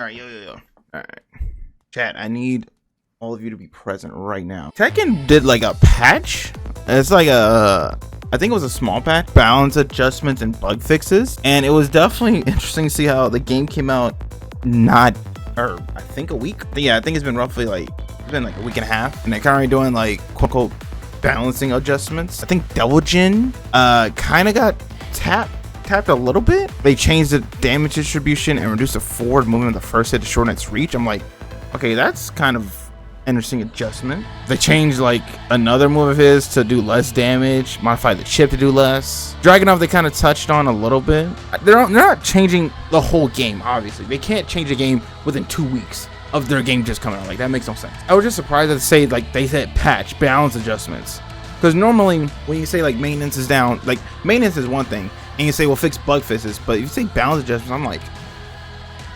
All right, yo. All right, chat. I need all of you to be present right now. Tekken did like a patch. It's like I think it was a small patch, balance adjustments and bug fixes, and it was definitely interesting to see how the game came out. I think a week. Yeah, I think it's been roughly like a week and a half, and they're currently doing like quote unquote balancing adjustments. I think Double Jin kind of got tapped a little bit. They changed the damage distribution and reduced the forward movement of the first hit to shorten its reach. I'm like, okay, that's kind of interesting adjustment. They changed like another move of his to do less damage, modified the chip to do less. Dragunov they kind of touched on a little bit. They're not changing the whole game. Obviously they can't change a game within 2 weeks of their game just coming out. Like, that makes no sense. I was just surprised that they said patch balance adjustments, because normally when you say like maintenance is down, like maintenance is one thing, and you say we'll fix bug fixes, but if you say balance adjustments, I'm like,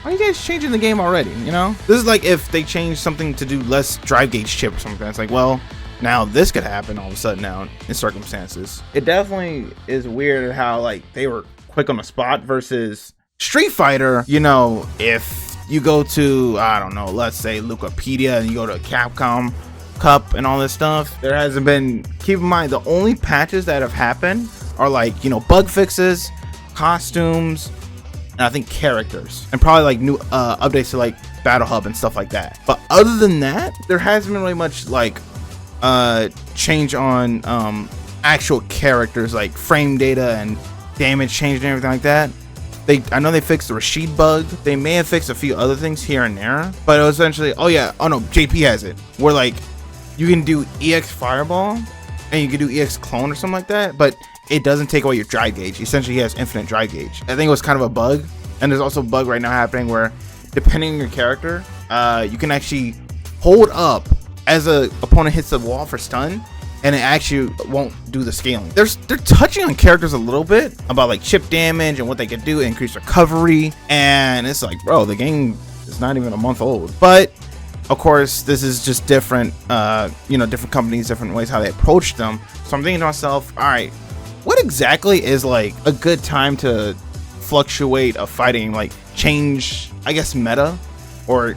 why are you guys changing the game already? You know, this is like if they change something to do less drive gauge chip or something. It's like, well, now this could happen all of a sudden now in circumstances. It definitely is weird how like they were quick on the spot versus Street Fighter. You know, if you go to, I don't know, let's say Wikipedia, and you go to Capcom Cup and all this stuff, there hasn't been, keep in mind, the only patches that have happened are like, you know, bug fixes, costumes, and I think characters, and probably like new updates to like Battle Hub and stuff like that. But other than that, there hasn't been really much like change on actual characters, like frame data and damage change and everything like that. I know they fixed the Rashid bug. They may have fixed a few other things here and there, but it was essentially, oh no, JP has it, where like you can do EX Fireball and you can do EX Clone or something like that, but it doesn't take away your drive gauge. Essentially, he has infinite drive gauge. I think it was kind of a bug, and there's also a bug right now happening where, depending on your character, you can actually hold up as a opponent hits the wall for stun, and it actually won't do the scaling. They're touching on characters a little bit about like chip damage and what they can do, increase recovery, and it's like, bro, the game is not even a month old. But of course, this is just different, different companies, different ways how they approach them. So I'm thinking to myself, all right, what exactly is like a good time to fluctuate a fighting, like change, I guess, meta or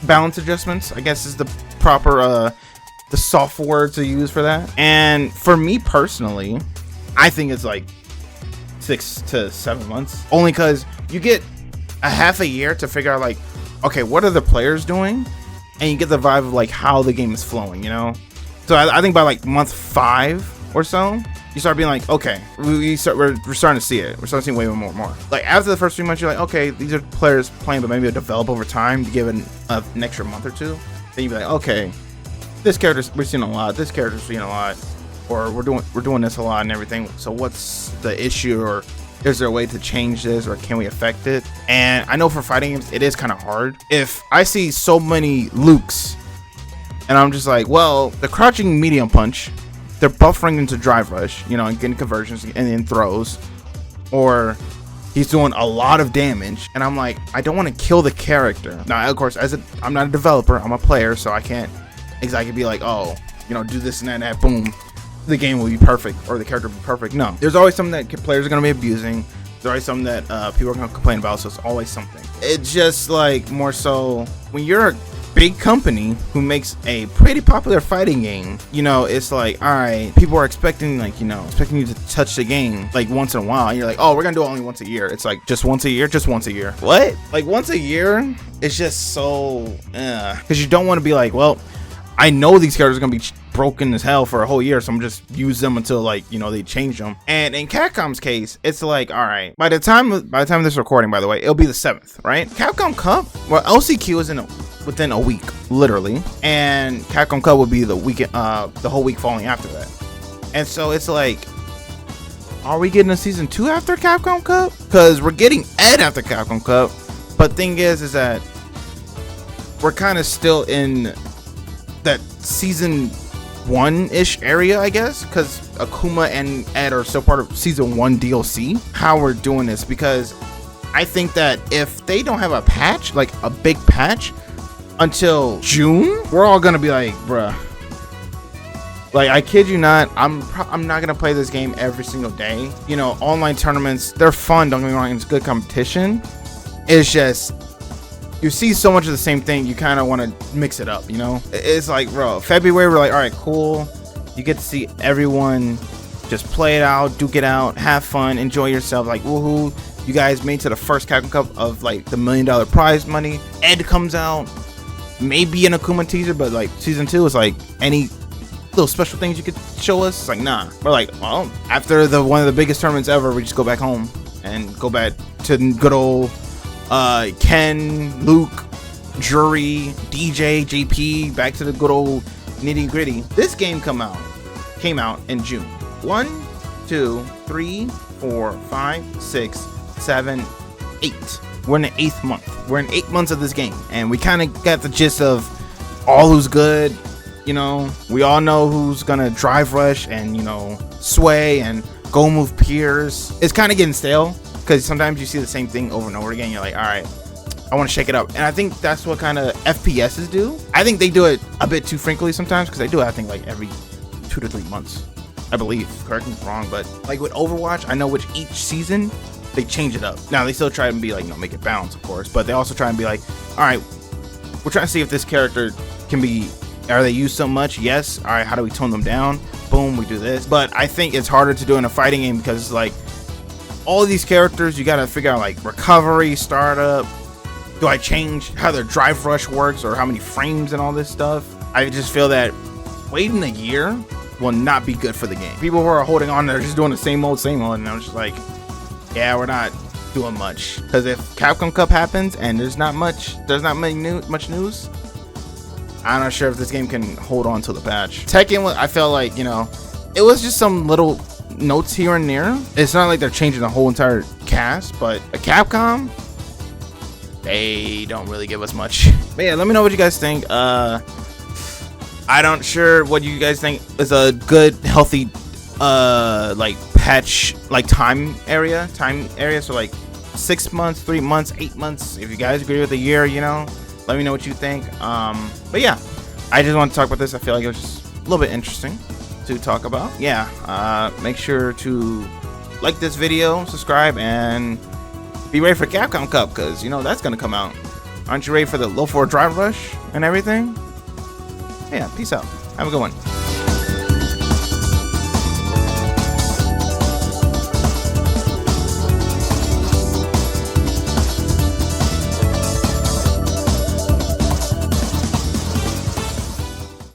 balance adjustments, I guess is the proper the software to use for that. And for me personally, I think it's like 6 to 7 months, only because you get a half a year to figure out like, okay, what are the players doing, and you get the vibe of like how the game is flowing, you know. So I think by like month 5 or so, you start being like, okay, we're starting to see it. We're starting to see way more. Like after the first 3 months, you're like, okay, these are players playing, but maybe they'll develop over time. You give it an extra month or two, then you'd be like, okay, this character we're seeing a lot, this character's seeing a lot, or we're doing this a lot and everything. So what's the issue, or is there a way to change this, or can we affect it? And I know for fighting games, it is kind of hard. If I see so many Lukes, and I'm just like, well, the crouching medium punch, they're buffering into drive rush, you know, and getting conversions and then throws, or he's doing a lot of damage, and I'm like, I don't want to kill the character. Now, of course, I'm not a developer, I'm a player, so I can't exactly be like, oh, you know, do this and that, boom, the game will be perfect, or the character will be perfect. No, there's always something that players are going to be abusing. There's always something that people are going to complain about, so it's always something. It's just like more so when you're a big company who makes a pretty popular fighting game, you know, it's like, all right, people are expecting you to touch the game like once in a while, and you're like, oh, we're gonna do it only once a year. It's like, just once a year. What? Like once a year? It's just so because you don't want to be like, well, I know these characters are gonna be broken as hell for a whole year, so I'm just use them until like, you know, they change them. And in Capcom's case, it's like, all right, by the time of this recording, by the way, it'll be the 7th, right? Capcom Cup, well, LCQ is within a week, literally, and Capcom Cup would be the weekend, the whole week following after that. And so it's like, are we getting a season 2 after Capcom Cup? Because we're getting Ed after Capcom Cup, but thing is that we're kind of still in that season 1-ish area, I guess, because Akuma and Ed are still part of season 1 DLC. How we're doing this, because I think that if they don't have a patch, like a big patch, until June, we're all gonna be like, bruh, like, I kid you not, I'm not gonna play this game every single day. You know, online tournaments, they're fun, don't get me wrong, it's good competition. It's just you see so much of the same thing, you kind of want to mix it up, you know? It's like, bro, February, we're like, all right, cool. You get to see everyone just play it out, duke it out, have fun, enjoy yourself. Like, woohoo, you guys made to the first Capcom Cup of like the $1 million prize money. Ed comes out, maybe an Akuma teaser, but like season 2 is like any little special things you could show us. It's like, nah. We're like, well, after one of the biggest tournaments ever, we just go back home and go back to good old Ken, Luke, Jury, DJ, JP, back to the good old nitty gritty. This game came out in June. 1, 2, 3, 4, 5, 6, 7, 8. We're in the 8th month. We're in 8 months of this game, and we kind of got the gist of all who's good. You know, we all know who's gonna drive rush and, you know, sway and go move peers. It's kind of getting stale because sometimes you see the same thing over and over again. You're like, all right, I want to shake it up. And I think that's what kind of FPSs do. I think they do it a bit too frequently sometimes, because they do it, I think, like every 2 to 3 months, I believe. Correct me if I'm wrong, but like with Overwatch, I know which each season they change it up. Now they still try and be like, you know, make it balance, of course, but they also try and be like, all right, we're trying to see if this character can be, are they used so much? Yes. All right, how do we tone them down? Boom, we do this. But I think it's harder to do in a fighting game because it's like all of these characters, you got to figure out like recovery, startup. Do I change how their drive rush works or how many frames and all this stuff? I just feel that waiting a year will not be good for the game. People who are holding on, they're just doing the same old, and I'm just like, yeah, we're not doing much. Because if Capcom Cup happens and there's not much news, I'm not sure if this game can hold on to the patch. Tekken, I felt like, you know, it was just some little notes here and there. It's not like they're changing the whole entire cast, but a Capcom, they don't really give us much. But yeah, let me know what you guys think. I don't sure what you guys think is a good, healthy, like patch, like time area. So like 6 months, 3 months, 8 months. If you guys agree with a year, you know, let me know what you think. But yeah, I just want to talk about this. I feel like it was just a little bit interesting to talk about. Yeah, make sure to like this video, subscribe, and be ready for Capcom Cup, because, you know, that's going to come out. Aren't you ready for the low 4 drive rush and everything? Yeah, peace out. Have a good one.